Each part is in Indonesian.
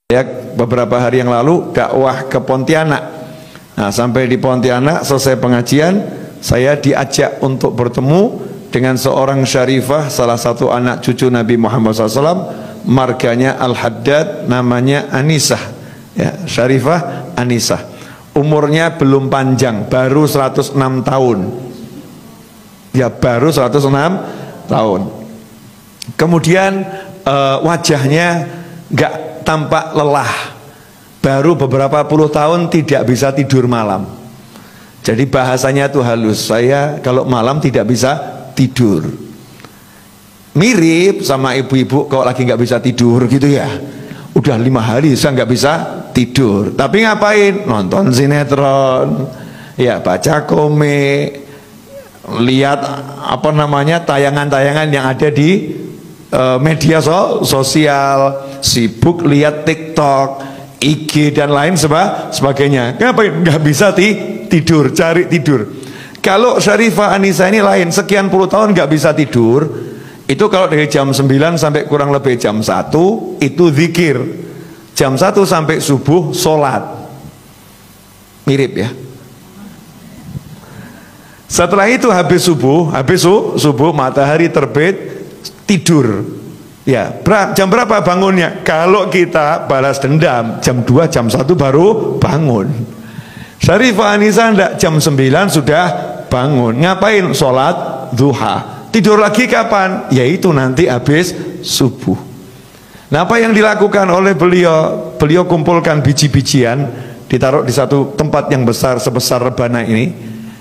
Ya, beberapa hari yang lalu dakwah ke Pontianak. Nah, sampai di Pontianak selesai pengajian, saya diajak untuk bertemu dengan seorang syarifah, salah satu anak cucu Nabi Muhammad SAW, marganya Al-Haddad, namanya Anisah. Ya, syarifah Anisah. Umurnya belum panjang, baru 106 tahun. Ya, baru 106 tahun. Kemudian wajahnya nggak tampak lelah, baru beberapa puluh tahun tidak bisa tidur malam. Jadi bahasanya tuh halus, saya kalau malam tidak bisa tidur. Mirip sama ibu-ibu kalau lagi nggak bisa tidur gitu ya. Udah 5 hari saya nggak bisa tidur, tapi ngapain? Nonton sinetron, ya baca komik, lihat apa namanya tayangan-tayangan yang ada di media sosial, sibuk lihat TikTok, IG dan lain sebagainya. Ngapain? Nggak bisa tidur, cari tidur. Kalau Syarifah Anisah ini lain, sekian puluh tahun nggak bisa tidur. Itu kalau dari jam 9 sampai kurang lebih jam 1 itu zikir, jam 1 sampai subuh sholat. Mirip ya. Setelah itu habis subuh matahari terbit, tidur. Ya, jam berapa bangunnya? Kalau kita balas dendam jam 2, jam 1 baru bangun. Syarifah Anisah enggak, jam 9 sudah bangun. Ngapain? Sholat duha. Tidur lagi kapan? Yaitu nanti habis subuh. Nah, apa yang dilakukan oleh beliau? Beliau kumpulkan biji-bijian, ditaruh di satu tempat yang besar sebesar rebana ini.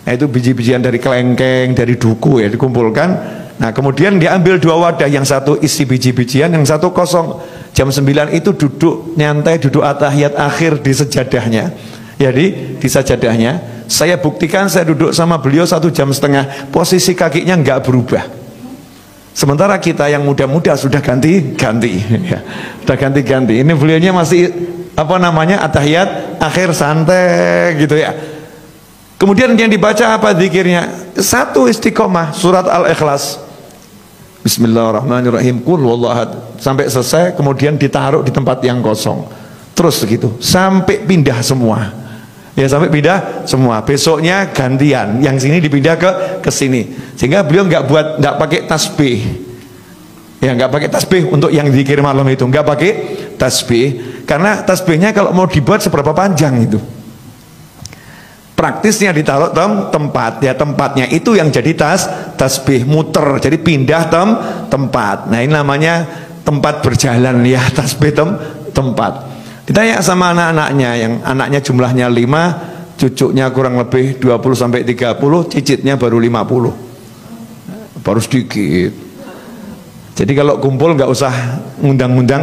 Yaitu biji-bijian dari kelengkeng, dari duku ya, dikumpulkan. Nah, kemudian diambil 2 wadah, yang satu isi biji-bijian, yang satu kosong. Jam 9 itu duduk nyantai, duduk atahiyat akhir di sejadahnya. Jadi di sajadahnya, saya buktikan saya duduk sama beliau 1,5 jam, posisi kakinya nggak berubah. Sementara kita yang muda-muda sudah ganti-ganti, ya, sudah ganti-ganti. Ini beliaunya masih apa namanya atahiyat akhir santai gitu ya. Kemudian yang dibaca apa zikirnya? Satu istiqomah, surat Al-Ikhlas. Bismillahirrahmanirrahim. Qul huwallahu ahad. Sampai selesai, kemudian ditaruh di tempat yang kosong. Terus gitu, sampai pindah semua. Ya, sampai pindah semua. Besoknya gantian, yang sini dipindah ke sini. Sehingga beliau nggak pakai tasbih. Ya, nggak pakai tasbih untuk yang zikir malam itu, nggak pakai tasbih. Karena tasbihnya kalau mau dibuat seberapa panjang itu. Praktisnya ditaruh tempat, ya tempatnya itu yang jadi tasbih, muter, jadi pindah tempat. Nah, ini namanya tempat berjalan ya, tasbih tempat. Ditanya sama anak-anaknya, yang anaknya jumlahnya 5, cucunya kurang lebih 20 sampai 30, cicitnya baru 50. Baru sedikit. Jadi kalau kumpul nggak usah ngundang-ngundang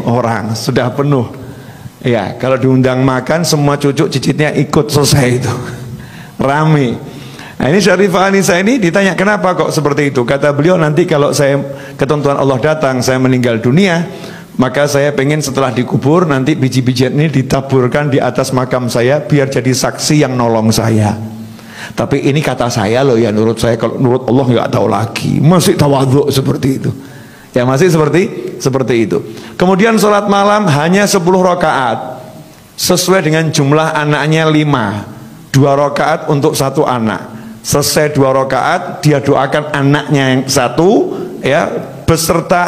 orang, sudah penuh. Ya, kalau diundang makan semua cucu cicitnya ikut, selesai itu. Rame. Nah, ini Syarifah Anisah ini ditanya kenapa kok seperti itu. Kata beliau, nanti kalau saya ketentuan Allah datang, saya meninggal dunia, maka saya pengen setelah dikubur nanti biji-bijian ini ditaburkan di atas makam saya biar jadi saksi yang nolong saya. Tapi ini kata saya loh ya, menurut saya, kalau menurut Allah nggak tahu lagi. Masih tawadhu seperti itu. Ya, masih seperti itu. Kemudian sholat malam hanya 10 rakaat, sesuai dengan jumlah anaknya 5, 2 rakaat untuk 1 anak. Selesai 2 rakaat, dia doakan anaknya yang 1 ya, beserta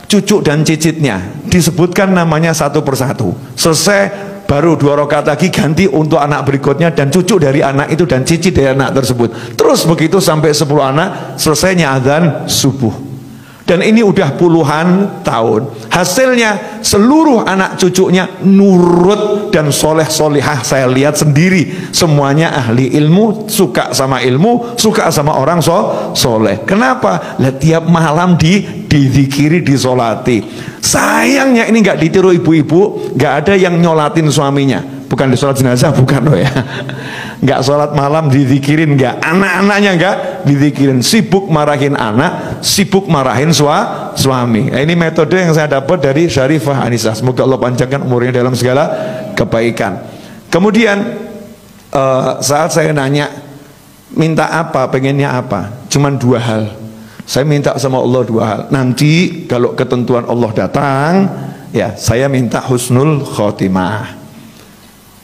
cucu dan cicitnya, disebutkan namanya satu persatu. Selesai, baru 2 rakaat lagi ganti untuk anak berikutnya dan cucu dari anak itu dan cicit dari anak tersebut. Terus begitu sampai 10 anak, selesainya azan subuh. Dan ini udah puluhan tahun. Hasilnya seluruh anak cucunya nurut dan soleh-solihah. Saya lihat sendiri, semuanya ahli ilmu, suka sama ilmu, suka sama orang soleh. Kenapa? Tiap malam dizikiri, disolati. Sayangnya ini nggak ditiru ibu-ibu, nggak ada yang nyolatin suaminya. Bukan di sholat jenazah, bukan loh ya. Nggak sholat malam dizikirin, nggak. Anak-anaknya nggak dizikirin. Sibuk marahin anak, sibuk marahin suami. Nah, ini metode yang saya dapat dari Syarifah Anisah. Semoga Allah panjangkan umurnya dalam segala kebaikan. Kemudian saat saya nanya minta apa, pengennya apa, cuman 2 hal. Saya minta sama Allah 2 hal. Nanti kalau ketentuan Allah datang, Ya, saya minta husnul khotimah.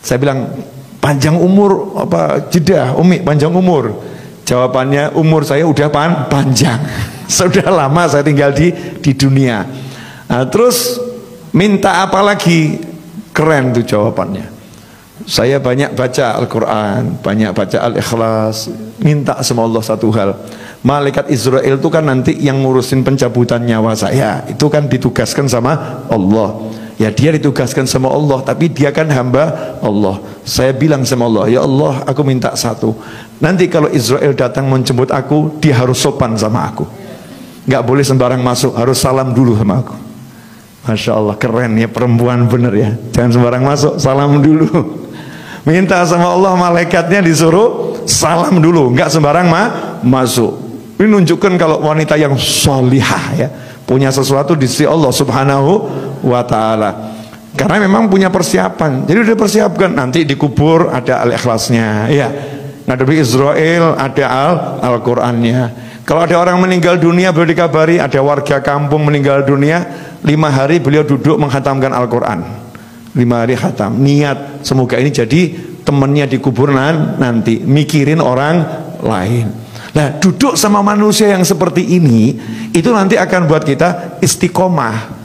Saya bilang, panjang umur apa jeda Umi, panjang umur? Jawabannya, umur saya udah panjang. Sudah lama saya tinggal di dunia. Nah, terus minta apa lagi? Keren tuh jawabannya. Saya banyak baca Al-Quran, banyak baca Al-Ikhlas, minta sama Allah satu hal. Malaikat Israel itu kan nanti yang ngurusin pencabutan nyawa saya, itu kan ditugaskan sama Allah. Ya, dia ditugaskan sama Allah, tapi dia kan hamba Allah. Saya bilang sama Allah, ya Allah, aku minta satu. Nanti kalau Israel datang menjemput aku, dia harus sopan sama aku. Nggak boleh sembarang masuk, harus salam dulu sama aku. Masya Allah, keren ya, perempuan bener ya. Jangan sembarang masuk, salam dulu. Minta sama Allah, malaikatnya disuruh salam dulu, nggak sembarang masuk. Ini nunjukkan kalau wanita yang solihah ya, punya sesuatu di sisi Allah Subhanahu wa Ta'ala. Karena memang punya persiapan. Jadi udah persiapkan, nanti dikubur ada Al-Ikhlasnya ya, ngadepi Israel ada Al-Qurannya. Kalau ada orang meninggal dunia, beliau dikabari ada warga kampung meninggal dunia, 5 hari beliau duduk menghatamkan Al-Quran. 5 hari khatam, niat semoga ini jadi temannya di kuburan nanti, mikirin orang lain. Nah, duduk sama manusia yang seperti ini, itu nanti akan buat kita istiqomah.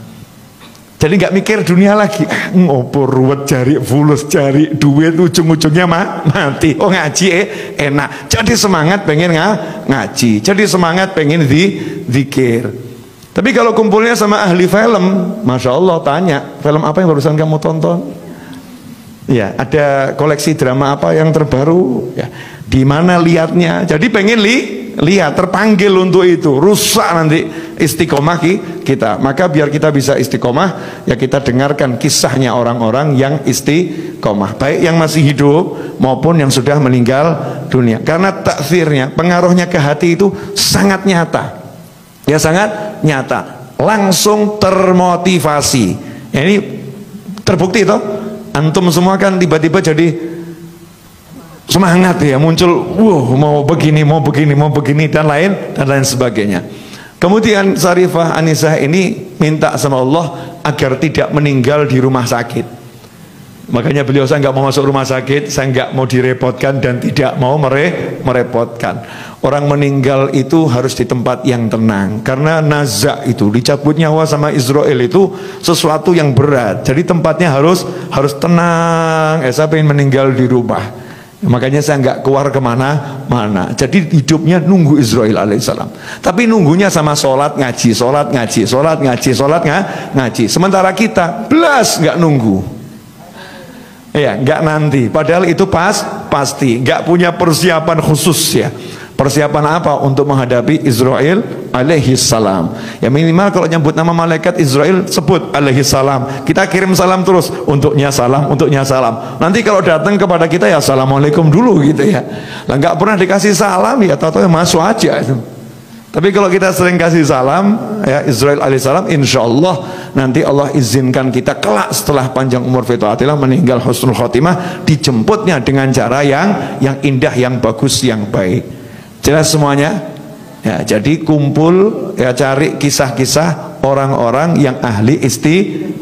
Jadi nggak mikir dunia lagi, ngopor ruwet cari fulus, cari duit, ujung-ujungnya mati. Oh, ngaji enak, jadi semangat pengen ngaji, jadi semangat pengen zikir. Tapi kalau kumpulnya sama ahli film, Masya Allah, tanya, film apa yang barusan kamu tonton? Ya, ada koleksi drama apa yang terbaru? Ya, di mana lihatnya? Jadi pengen lihat, terpanggil untuk itu. Rusak nanti istiqomah kita. Maka biar kita bisa istiqomah, ya kita dengarkan kisahnya orang-orang yang istiqomah, baik yang masih hidup maupun yang sudah meninggal dunia. Karena taksirnya, pengaruhnya ke hati itu sangat nyata. Ya, sangat nyata, langsung termotivasi. Ya, ini terbukti toh, antum semua kan tiba-tiba jadi semangat ya, muncul mau begini dan lain sebagainya. Kemudian Sarifah Anisah ini minta sama Allah agar tidak meninggal di rumah sakit. Makanya beliau, saya nggak mau masuk rumah sakit, saya nggak mau direpotkan dan tidak mau merepotkan. Orang meninggal itu harus di tempat yang tenang, karena nazak itu, dicabut nyawa sama Israel itu sesuatu yang berat. Jadi tempatnya harus tenang. Saya pengen meninggal di rumah, makanya saya nggak keluar kemana-mana. Jadi hidupnya nunggu Israel alaihissalam, tapi nunggunya sama sholat ngaji. Sementara kita belas nggak nunggu. Ya, nggak nanti. Padahal itu pasti. Nggak punya persiapan khusus ya. Persiapan apa untuk menghadapi Israel alaihi salam? Ya, minimal kalau nyebut nama malaikat Israel sebut alaihi salam. Kita kirim salam terus, untuknya salam. Nanti kalau datang kepada kita ya assalamualaikum dulu gitu ya. Lah nggak pernah dikasih salam ya, tahu-tahu masuk aja itu. Tapi kalau kita sering kasih salam ya, Israel alaihissalam, insya Allah nanti Allah izinkan kita kelak setelah panjang umur fitaatillah, meninggal husnul khotimah, dijemputnya dengan cara yang indah, yang bagus, yang baik. Jelas semuanya? Ya, jadi kumpul ya, cari kisah-kisah orang-orang yang ahli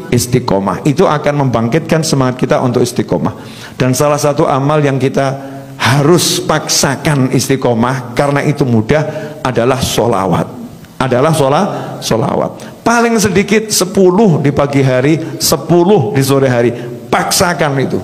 istiqomah. Itu akan membangkitkan semangat kita untuk istiqomah. Dan salah satu amal yang kita harus paksakan istiqomah, karena itu mudah, adalah sholawat. Paling sedikit 10 di pagi hari, 10 di sore hari. Paksakan itu.